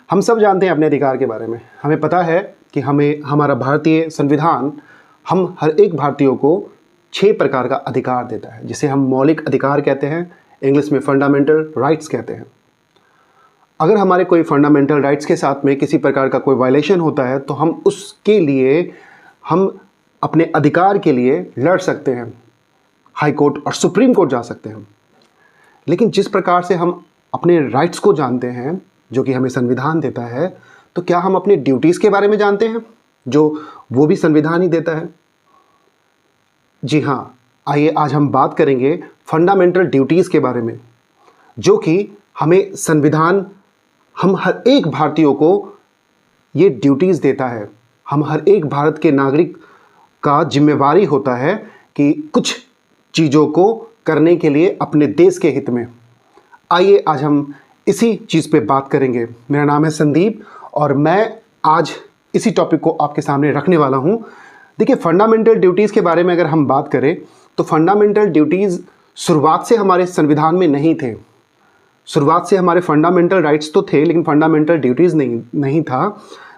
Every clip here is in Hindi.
हम सब जानते हैं अपने अधिकार के बारे में। हमें पता है कि हमें हमारा भारतीय संविधान हम हर एक भारतीयों को 6 प्रकार का अधिकार देता है, जिसे हम मौलिक अधिकार कहते हैं, इंग्लिश में फंडामेंटल राइट्स कहते हैं। अगर हमारे कोई फंडामेंटल राइट्स के साथ में किसी प्रकार का कोई वायलेशन होता है तो हम उसके लिए हम अपने अधिकार के लिए लड़ सकते हैं, हाई कोर्ट और सुप्रीम कोर्ट जा सकते हैं। लेकिन जिस प्रकार से हम अपने राइट्स को जानते हैं जो कि हमें संविधान देता है, तो क्या हम अपनी ड्यूटीज़ के बारे में जानते हैं जो वो भी संविधान ही देता है? जी हाँ, आइए आज हम बात करेंगे फंडामेंटल ड्यूटीज़ के बारे में, जो कि हमें संविधान हम हर एक भारतीयों को ये ड्यूटीज़ देता है। हम हर एक भारत के नागरिक का जिम्मेवारी होता है कि कुछ चीज़ों को करने के लिए अपने देश के हित में। आइए आज हम इसी चीज़ पे बात करेंगे। मेरा नाम है संदीप और मैं आज इसी टॉपिक को आपके सामने रखने वाला हूँ। देखिए, फंडामेंटल ड्यूटीज़ के बारे में अगर हम बात करें तो फंडामेंटल ड्यूटीज़ शुरुआत से हमारे संविधान में नहीं थे। शुरुआत से हमारे फंडामेंटल राइट्स तो थे, लेकिन फंडामेंटल ड्यूटीज़ नहीं था।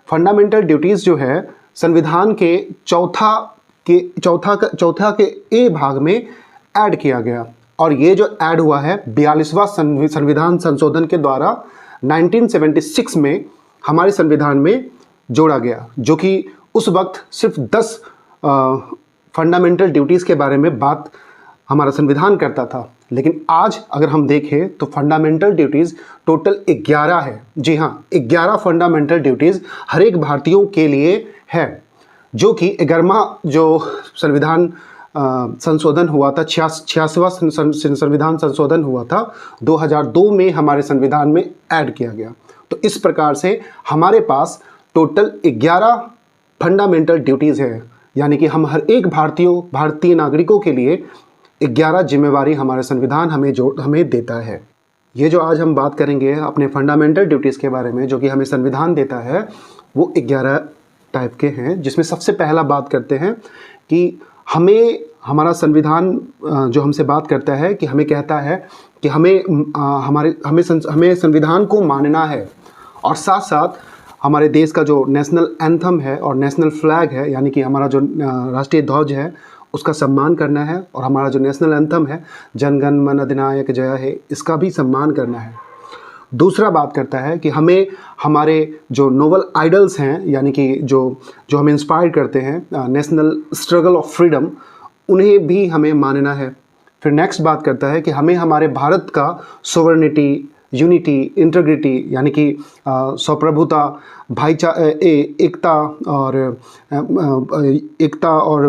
फंडामेंटल ड्यूटीज़ जो है संविधान के चौथा के ए भाग में ऐड किया गया, और ये जो ऐड हुआ है 42वां संविधान संशोधन के द्वारा 1976 में हमारे संविधान में जोड़ा गया, जो कि उस वक्त सिर्फ 10 फंडामेंटल ड्यूटीज़ के बारे में बात हमारा संविधान करता था। लेकिन आज अगर हम देखें तो फंडामेंटल ड्यूटीज़ टोटल 11 है। जी हाँ, 11 फंडामेंटल ड्यूटीज़ हर एक भारतीयों के लिए है, जो कि 11वां जो संविधान संशोधन हुआ था, 86वां संविधान संशोधन हुआ था 2002 में हमारे संविधान में ऐड किया गया। तो इस प्रकार से हमारे पास टोटल 11 फंडामेंटल ड्यूटीज़ है, यानी कि हम हर एक भारतीय नागरिकों के लिए 11 जिम्मेवारी हमारे संविधान हमें देता है। ये जो आज हम बात करेंगे अपने फंडामेंटल ड्यूटीज़ के बारे में जो कि हमें संविधान देता है, वो 11 टाइप के हैं, जिसमें सबसे पहला बात करते हैं कि हमारा संविधान जो हमसे बात करता है कि हमें कहता है कि हमें संविधान को मानना है, और साथ साथ हमारे देश का जो नेशनल एंथम है और नेशनल फ्लैग है, यानी कि हमारा जो राष्ट्रीय ध्वज है उसका सम्मान करना है, और हमारा जो नेशनल एंथम है जन गण मन अधिनायक जय है, इसका भी सम्मान करना है। दूसरा बात करता है कि हमें हमारे जो नोबल आइडल्स हैं, यानी कि जो हमें इंस्पायर करते हैं, नेशनल स्ट्रगल ऑफ फ्रीडम, उन्हें भी हमें मानना है। फिर नेक्स्ट बात करता है कि हमें हमारे भारत का सोवरेनिटी, यूनिटी, इंटीग्रिटी, यानी कि स्वप्रभुता, एकता और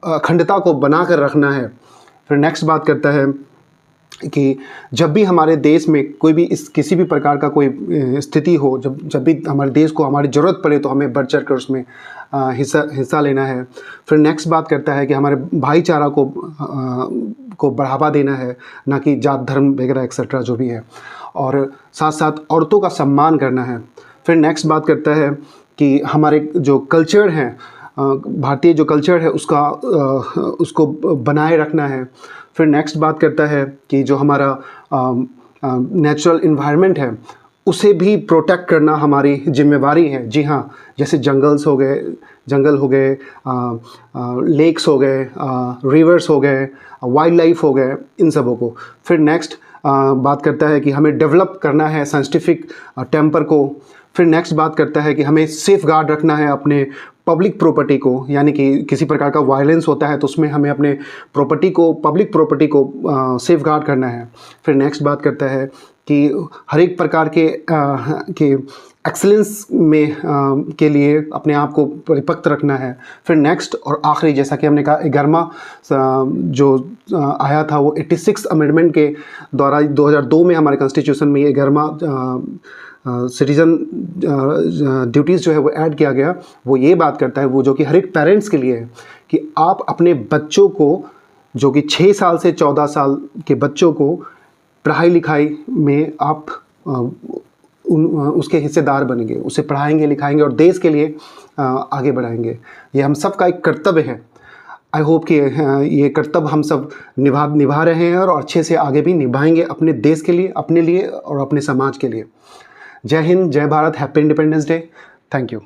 अखंडता को बनाकर रखना है। फिर नेक्स्ट बात करता है कि जब भी हमारे देश में कोई भी किसी भी प्रकार का कोई स्थिति हो, जब भी हमारे देश को हमारी ज़रूरत पड़े तो हमें बढ़ चढ़ कर उसमें हिस्सा लेना है। फिर नेक्स्ट बात करता है कि हमारे भाईचारा को बढ़ावा देना है, ना कि जात धर्म वगैरह एक्सेट्रा जो भी है, और साथ साथ औरतों का सम्मान करना है। फिर नेक्स्ट बात करता है कि हमारे जो कल्चर हैं, भारतीय जो कल्चर है उसको बनाए रखना है। फिर नेक्स्ट बात करता है कि जो हमारा नेचुरल इन्वायरमेंट है उसे भी प्रोटेक्ट करना हमारी जिम्मेवारी है। जी हाँ, जैसे जंगल हो गए, लेक्स हो गए, रिवर्स हो गए, वाइल्ड लाइफ हो गए, इन सबों को। फिर नेक्स्ट बात करता है कि हमें डेवलप करना है साइंटिफिक टेम्पर को। फिर नेक्स्ट बात करता है कि हमें सेफ गार्ड रखना है अपने पब्लिक प्रॉपर्टी को, यानी कि किसी प्रकार का वायलेंस होता है तो उसमें हमें अपने पब्लिक प्रॉपर्टी को सेफ गार्ड करना है। फिर नेक्स्ट बात करता है कि हर एक प्रकार के एक्सीलेंस में के लिए अपने आप को परिपक्व रखना है। फिर नेक्स्ट और आखिरी, जैसा कि हमने कहा, 11वां जो आया था वो 86 अमेंडमेंट के द्वारा 2002 में हमारे कॉन्स्टिट्यूशन में ये 11वां सिटीज़न ड्यूटीज़ जो है वो ऐड किया गया। वो ये बात करता है, वो जो कि हर एक पेरेंट्स के लिए है, कि आप अपने बच्चों को, जो कि 6 साल से 14 साल के बच्चों को पढ़ाई लिखाई में आप उसके हिस्सेदार बनेंगे, उसे पढ़ाएंगे लिखाएंगे और देश के लिए आगे बढ़ाएंगे। ये हम सब का एक कर्तव्य है। आई होप कि ये कर्तव्य हम सब निभा रहे हैं और अच्छे से आगे भी निभाएंगे अपने देश के लिए, अपने लिए और अपने समाज के लिए। जय हिंद, जय Bharat, happy independence day. Thank you.